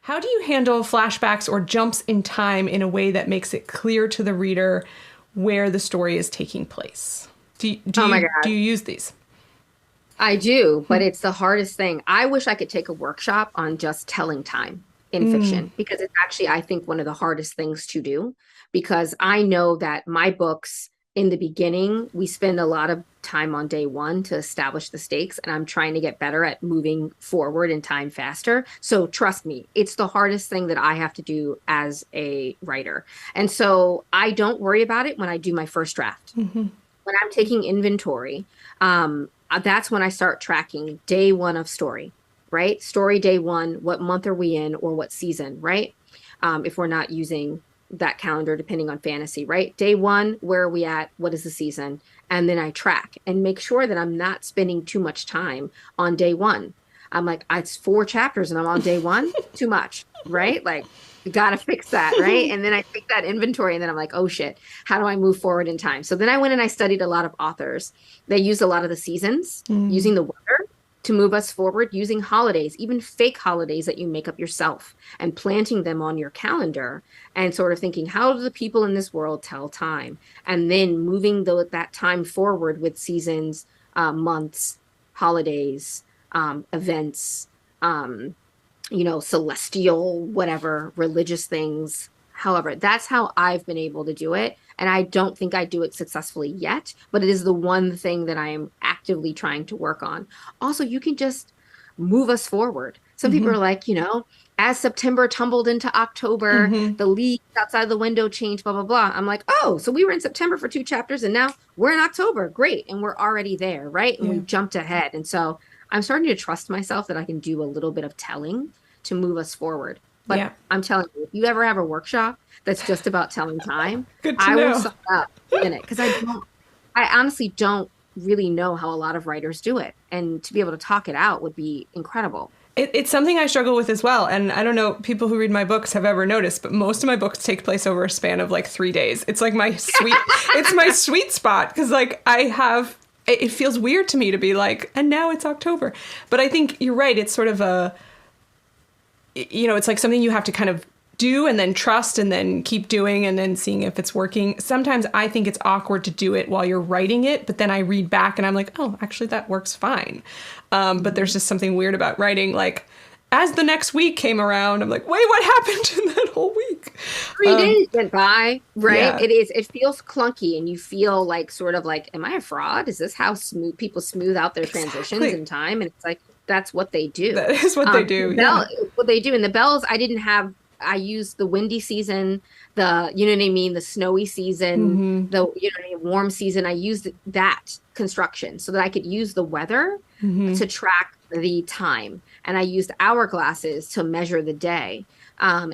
How do you handle flashbacks or jumps in time in a way that makes it clear to the reader where the story is taking place? Oh my Do God. you use these? I do, but it's the hardest thing. I wish I could take a workshop on just telling time in Mm, fiction because it's actually, I think, one of the hardest things to do because I know that my books in the beginning, we spend a lot of time on day one to establish the stakes, and I'm trying to get better at moving forward in time faster. So trust me, it's the hardest thing that I have to do as a writer. And so I don't worry about it when I do my first draft. hmm When I'm taking inventory, that's when I start tracking day one of story, right? Story day one, what month are we in or what season, right? If we're not using that calendar, depending on fantasy, right? Day one, where are we at? What is the season? And then I track and make sure that I'm not spending too much time on day one. I'm like, it's 4 chapters and I'm on day one, too much, right? Like, got to fix that, right? And then I take that inventory and then I'm like, oh shit, how do I move forward in time? So then I went and I studied a lot of authors. They use a lot of the seasons, mm, using the weather to move us forward, using holidays, even fake holidays that you make up yourself, and planting them on your calendar and sort of thinking, how do the people in this world tell time? And then moving that time forward with seasons, months, holidays, events, um, celestial, whatever, religious things. However, that's how I've been able to do it. And I don't think I do it successfully yet, but it is the one thing that I am actively trying to work on. Also, you can just move us forward. Some people hmm are like, as September tumbled into October, hmm the leaves outside the window changed, blah, blah, blah. I'm like, oh, so we were in September for 2 chapters and now we're in October. Great. And we're already there, right? And Yeah. we've jumped ahead. And so I'm starting to trust myself that I can do a little bit of telling to move us forward. But Yeah. I'm telling you, if you ever have a workshop that's just about telling time, Good to I will know. sign up in it because I honestly don't really know how a lot of writers do it. And to be able to talk it out would be incredible. It's something I struggle with as well. And I don't know, people who read my books have ever noticed, but most of my books take place over a span of like 3 days. It's like it's my sweet spot because like it feels weird to me to be like, and now it's October. But I think you're right. It's sort of it's like something you have to kind of do and then trust and then keep doing and then seeing if it's working. Sometimes I think it's awkward to do it while you're writing it, but then I read back and I'm like, oh, actually that works fine. But there's just something weird about writing. Like as the next week came around, I'm like, wait, what happened in that whole week? 3 days went by, right? Yeah, It feels clunky and you feel like sort of like, am I a fraud? Is this how smooth people smooth out their transitions exactly. in time? And it's like, that's what they do. That is what they do. Yeah. What they do. And the bells, I used the windy season, you know what I mean? The snowy season, hmm warm season. I used that construction so that I could use the weather hmm to track the time. And I used hourglasses to measure the day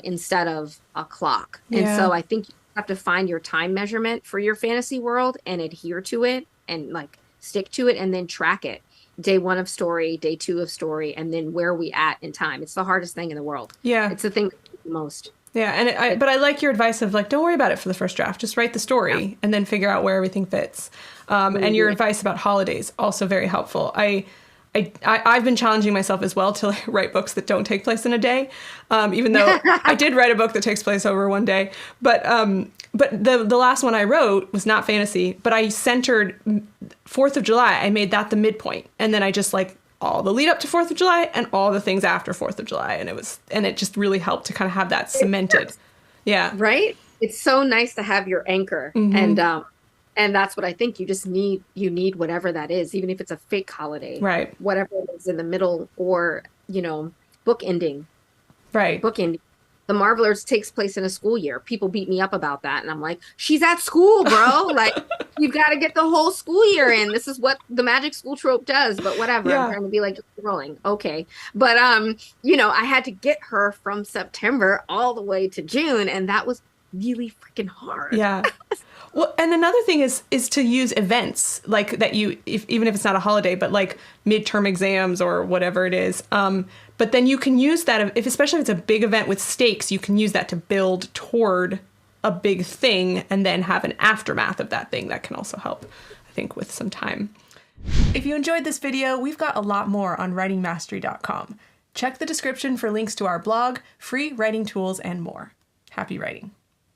instead of a clock. And Yeah. so I think you have to find your time measurement for your fantasy world and adhere to it and like stick to it and then track it. Day one of story, day two of story, and then where are we at in time? It's the hardest thing in the world. Yeah. It's the thing that the most. Yeah, and but I like your advice of like, don't worry about it for the first draft. Just write the Yeah, story and then figure out where everything fits. when you And do your it. advice about holidays also very helpful. I've been challenging myself as well to like, write books that don't take place in a day, even though I did write a book that takes place over one day. But the last one I wrote was not fantasy, but I centered 4th of July. I made that the midpoint, and then I just like all the lead up to 4th of July and all the things after 4th of July, and it just really helped to kind of have that It cemented. works, Yeah. right? It's so nice to have your anchor. hmm And that's what I think you need whatever that is, even if it's a fake holiday, Right. whatever it is in the middle or, book ending. Right. Book ending. The Marvelers takes place in a school year. People beat me up about that. And I'm like, she's at school, bro. Like, you've got to get the whole school year in. This is what the magic school trope does, but whatever. I'm Yeah. trying to be like, just rolling. Okay. But I had to get her from September all the way to June, and that was really freaking hard. Yeah. Well, and another thing is to use events like that even if it's not a holiday, but like midterm exams or whatever it is. But then you can use that especially if it's a big event with stakes, you can use that to build toward a big thing and then have an aftermath of that thing that can also help, I think, with some time. If you enjoyed this video, we've got a lot more on writingmastery.com. Check the description for links to our blog, free writing tools, and more. Happy writing.